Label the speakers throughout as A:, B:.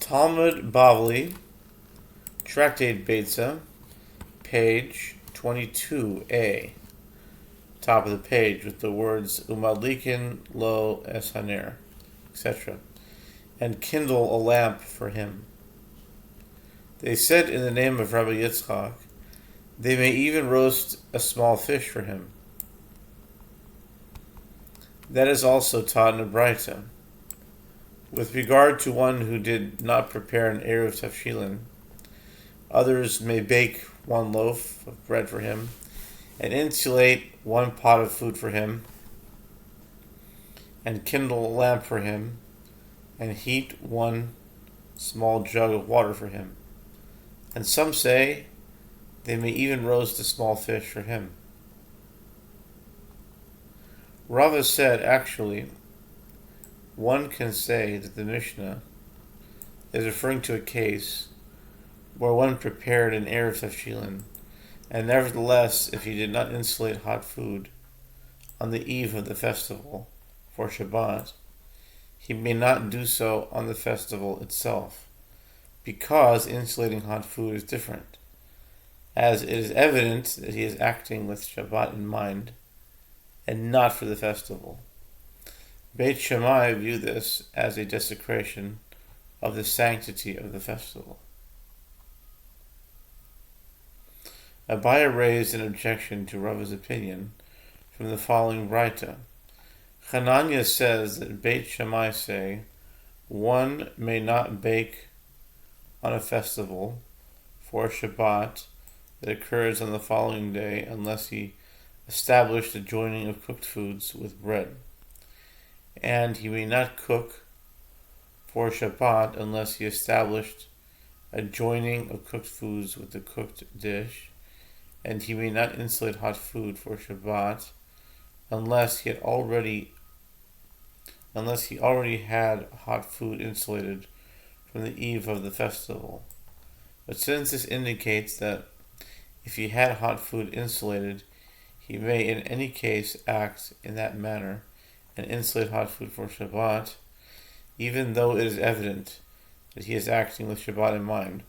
A: Talmud Bavli, Tractate Beitzah, page 22a, top of the page with the words Umadlikin lo es haner, etc., and kindle a lamp for him. They said in the name of Rabbi Yitzchak, they may even roast a small fish for him. That is also taught in a Beitzah. With regard to one who did not prepare an Erev Tafshilin, others may bake one loaf of bread for him, and insulate one pot of food for him, and kindle a lamp for him, and heat one small jug of water for him. And some say they may even roast a small fish for him. Rava said, actually, one can say that the Mishnah is referring to a case where one prepared an Erev Tafshilin, and nevertheless, if he did not insulate hot food on the eve of the festival for Shabbat, he may not do so on the festival itself, because insulating hot food is different, as it is evident that he is acting with Shabbat in mind, and not for the festival. Beit Shammai view this as a desecration of the sanctity of the festival. Abaye raised an objection to Rava's opinion from the following Braita. Hananya says that Beit Shammai say one may not bake on a festival for a Shabbat that occurs on the following day unless he established the joining of cooked foods with bread. And he may not cook for Shabbat unless he established a joining of cooked foods with the cooked dish, and he may not insulate hot food for Shabbat unless he already had hot food insulated from the eve of the festival. But since this indicates that if he had hot food insulated, he may in any case act in that manner and insulate hot food for Shabbat, even though it is evident that he is acting with Shabbat in mind.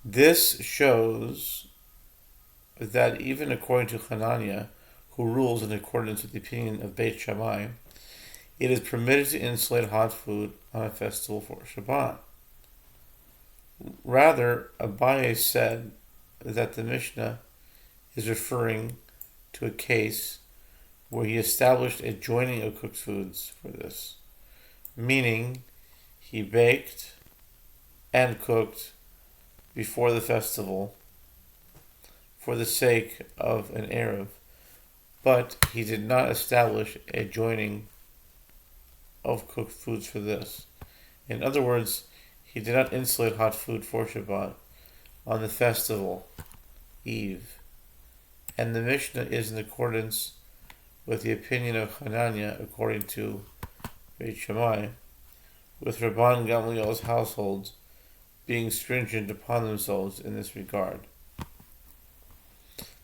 A: This shows that even according to Hananya, who rules in accordance with the opinion of Beit Shammai, it is permitted to insulate hot food on a festival for Shabbat. Rather, Abaye said that the Mishnah is referring to a case where he established a joining of cooked foods for this, meaning he baked and cooked before the festival for the sake of an Erev, but he did not establish a joining of cooked foods for this. In other words, he did not insulate hot food for Shabbat on the festival eve, and the Mishnah is in accordance with the opinion of Hananya according to Beit Shammai, with Rabban Gamliel's households being stringent upon themselves in this regard.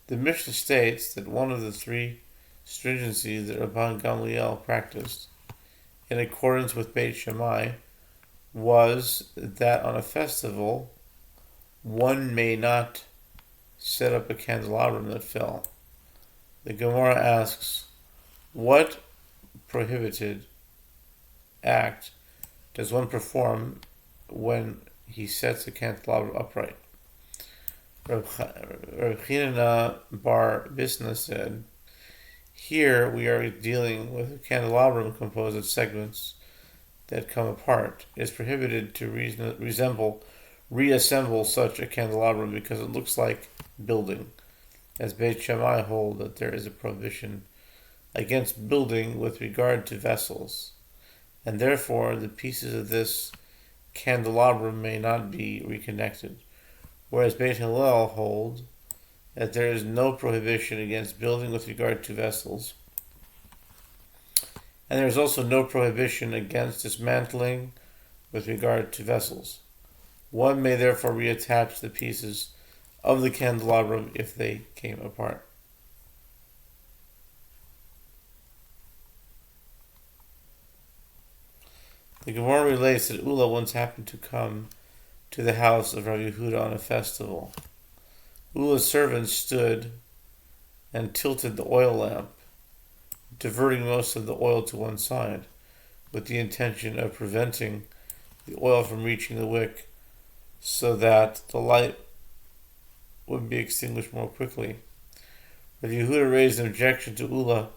A: The Mishnah states that one of the three stringencies that Rabban Gamliel practiced in accordance with Beit Shammai was that on a festival one may not set up a candelabrum that fell. The Gemara asks, what prohibited act does one perform when he sets a candelabrum upright? Reb Chanina bar Bisna said, here we are dealing with a candelabrum composed of segments that come apart. It is prohibited to reassemble such a candelabrum because it looks like building, as Beit Shammai hold that there is a prohibition against building with regard to vessels, and therefore the pieces of this candelabrum may not be reconnected, whereas Beit Hillel hold that there is no prohibition against building with regard to vessels, and there is also no prohibition against dismantling with regard to vessels. One may therefore reattach the pieces of the candelabrum if they came apart. The Gemara relates that Ula once happened to come to the house of Rabbi Yehuda on a festival. Ula's servant stood and tilted the oil lamp, diverting most of the oil to one side, with the intention of preventing the oil from reaching the wick so that the light would be extinguished more quickly. Rabbi Yehuda raised an objection to Ula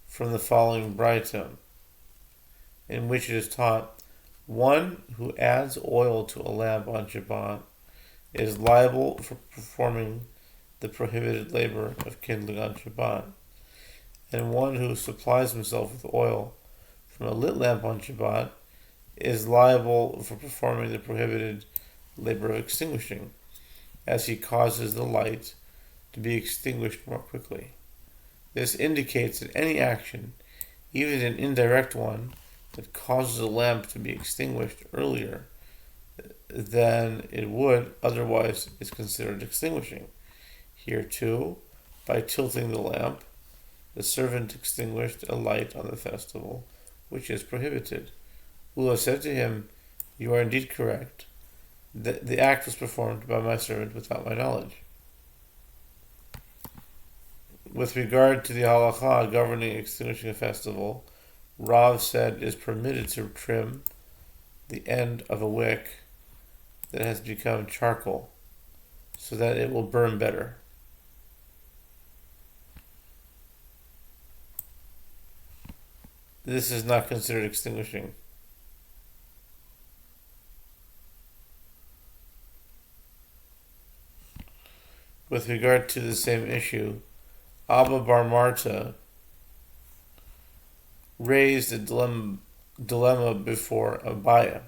A: from the following Beitzah, in which it is taught, one who adds oil to a lamp on Shabbat is liable for performing the prohibited labor of kindling on Shabbat, and one who supplies himself with oil from a lit lamp on Shabbat is liable for performing the prohibited labor of extinguishing, as he causes the light to be extinguished more quickly. This indicates that any action, even an indirect one, that causes a lamp to be extinguished earlier than it would otherwise is considered extinguishing. Here too, by tilting the lamp, the servant extinguished a light on the festival, which is prohibited. Ula said to him, "You are indeed correct. The act was performed by my servant without my knowledge." With regard to the halacha governing extinguishing a festival, Rav said it is permitted to trim the end of a wick that has become charcoal so that it will burn better. This is not considered extinguishing. With regard to the same issue, Abba Bar Marta raised a dilemma before Abaya.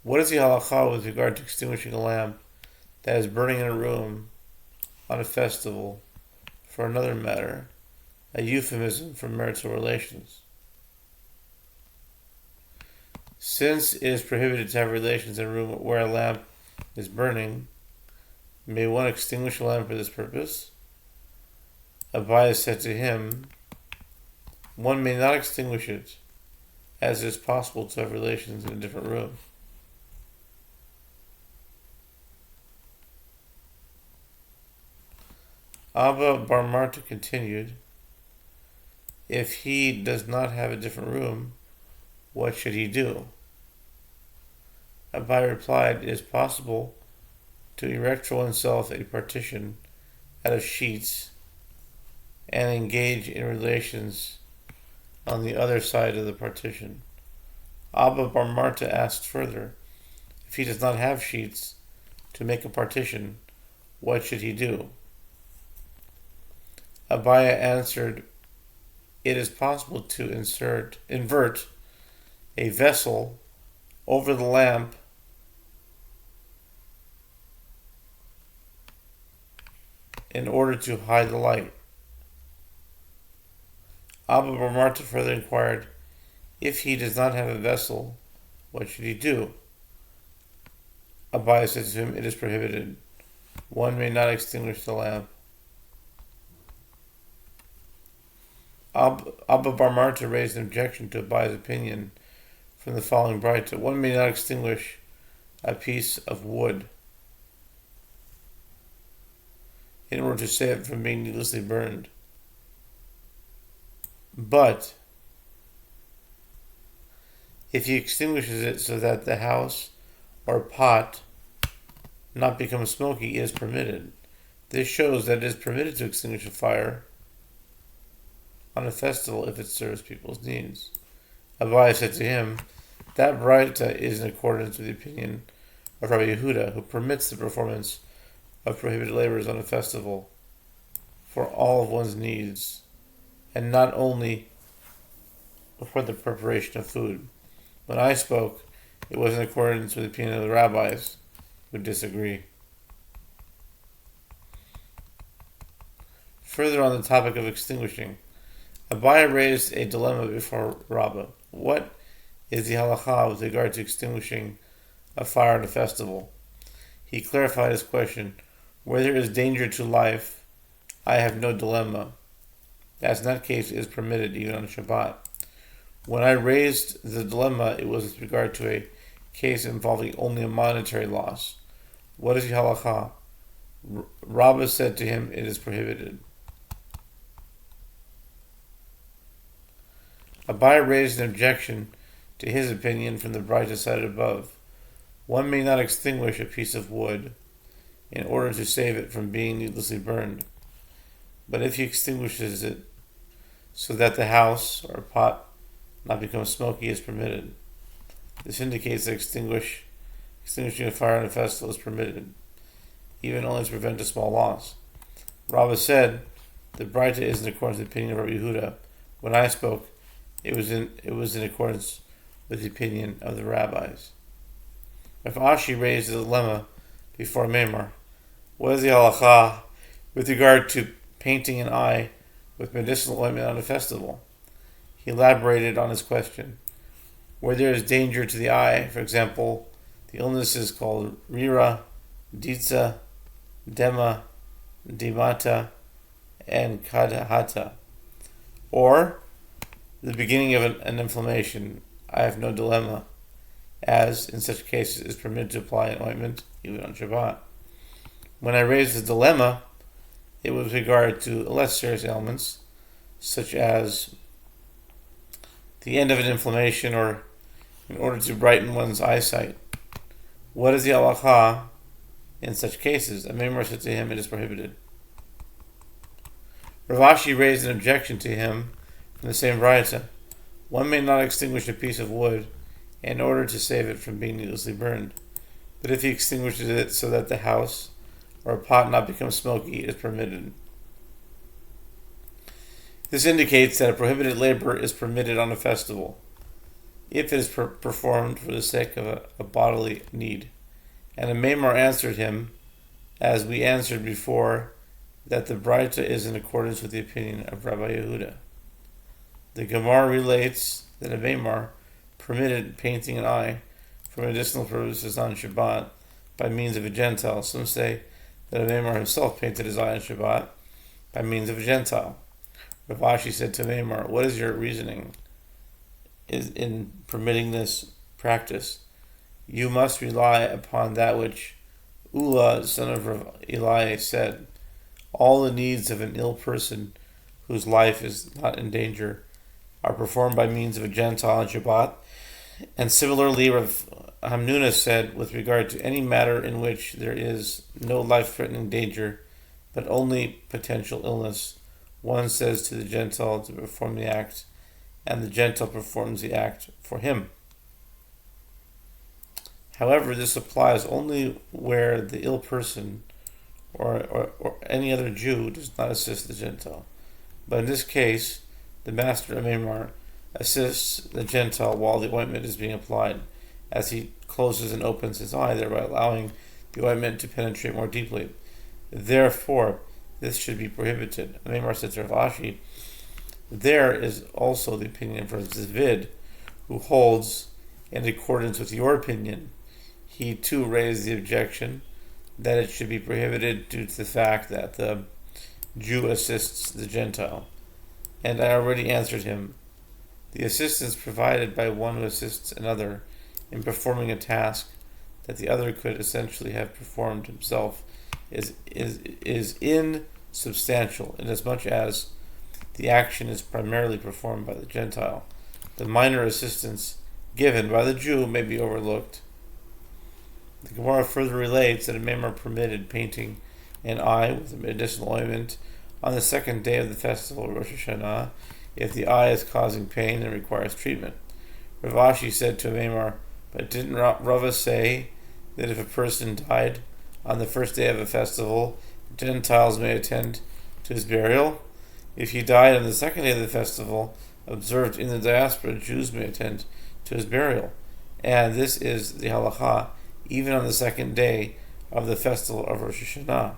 A: What is the halacha with regard to extinguishing a lamp that is burning in a room on a festival, for another matter, a euphemism for marital relations? Since it is prohibited to have relations in a room where a lamp is burning, may one extinguish a lamp for this purpose? Abaya said to him, one may not extinguish it, as it is possible to have relations in a different room. Abba Bar Marta continued, if he does not have a different room, what should he do? Abaya replied, it is possible to erect for oneself a partition out of sheets and engage in relations on the other side of the partition. Abba Bar Marta asked further, if he does not have sheets to make a partition, what should he do? Abaya answered, it is possible to invert a vessel over the lamp in order to hide the light. Abba Bar Marta further inquired, if he does not have a vessel, what should he do? Abaya said to him, it is prohibited. One may not extinguish the lamp. Abba Bar Marta raised an objection to Abaya's opinion from the following Beitzah. One may not extinguish a piece of wood in order to save it from being needlessly burned. But if he extinguishes it so that the house or pot not become smoky, it is permitted. This shows that it is permitted to extinguish a fire on a festival if it serves people's needs. Abaya said to him, that Beitzah is in accordance with the opinion of Rabbi Yehuda, who permits the performance of prohibited labors on a festival for all of one's needs, and not only for the preparation of food. When I spoke, it was in accordance with the opinion of the rabbis, who disagree. Further on the topic of extinguishing, Abaya raised a dilemma before Rabbah. What is the halacha with regard to extinguishing a fire at a festival? He clarified his question, where there is danger to life, I have no dilemma. As in that case, it is permitted even on Shabbat. When I raised the dilemma, it was with regard to a case involving only a monetary loss. What is the halacha? Rabbah said to him, it is prohibited. Abai raised an objection to his opinion from the Beitzah cited above. One may not extinguish a piece of wood in order to save it from being needlessly burned, but if he extinguishes it so that the house or pot not become smoky is permitted. This indicates that extinguishing a fire in a festival is permitted, even only to prevent a small loss. Rabbah said, the Beitzah is in accordance with the opinion of Rabbi Yehuda. When I spoke, it was in accordance with the opinion of the rabbis. If Ashi raised the dilemma before Meimar, what is the halacha with regard to painting an eye with medicinal ointment on a festival? He elaborated on his question. Where there is danger to the eye, for example, the illnesses called rira, Beitzah, dema, dimata, and kadahata, or the beginning of an inflammation, I have no dilemma, as in such cases is permitted to apply an ointment even on Shabbat. When I raised the dilemma, it was with regard to less serious ailments, such as the end of an inflammation or in order to brighten one's eyesight. What is the halacha in such cases? A Meimar said to him, it is prohibited. Rav Ashi raised an objection to him from the same Beitzah. One may not extinguish a piece of wood in order to save it from being needlessly burned, but if he extinguishes it so that the house or a pot not become smoky, it is permitted. This indicates that a prohibited labor is permitted on a festival, if it is performed for the sake of a bodily need. And a Meimar answered him, as we answered before, that the Beitzah is in accordance with the opinion of Rabbi Yehuda. The Gemara relates that a Meimar permitted painting an eye for medicinal purposes on Shabbat by means of a Gentile. Some say that a Meimar himself painted his eye on Shabbat by means of a Gentile. Rav Ashi said to Meimar, what is your reasoning in permitting this practice? You must rely upon that which Ula, son of Rav Eli, said. All the needs of an ill person whose life is not in danger are performed by means of a Gentile on Shabbat. And similarly, Rav Hamnuna said, with regard to any matter in which there is no life-threatening danger, but only potential illness, one says to the Gentile to perform the act, and the Gentile performs the act for him. However, this applies only where the ill person or any other Jew does not assist the Gentile. But in this case, the master of Meimar assists the Gentile while the ointment is being applied, as he closes and opens his eye, thereby allowing the ointment to penetrate more deeply. Therefore, this should be prohibited. Meimar said to Rav Ashi, there is also the opinion of Rav Zvid, who holds in accordance with your opinion. He too raised the objection that it should be prohibited due to the fact that the Jew assists the Gentile. And I already answered him. The assistance provided by one who assists another in performing a task that the other could essentially have performed himself is insubstantial, inasmuch as the action is primarily performed by the Gentile. The minor assistance given by the Jew may be overlooked. The Gemara further relates that a Meimar permitted painting an eye with a medicinal ointment on the second day of the festival of Rosh Hashanah if the eye is causing pain and requires treatment. Rav Ashi said to a Meimar, but didn't Rava say that if a person died on the first day of a festival, Gentiles may attend to his burial? If he died on the second day of the festival, observed in the diaspora, Jews may attend to his burial. And this is the halacha, even on the second day of the festival of Rosh Hashanah.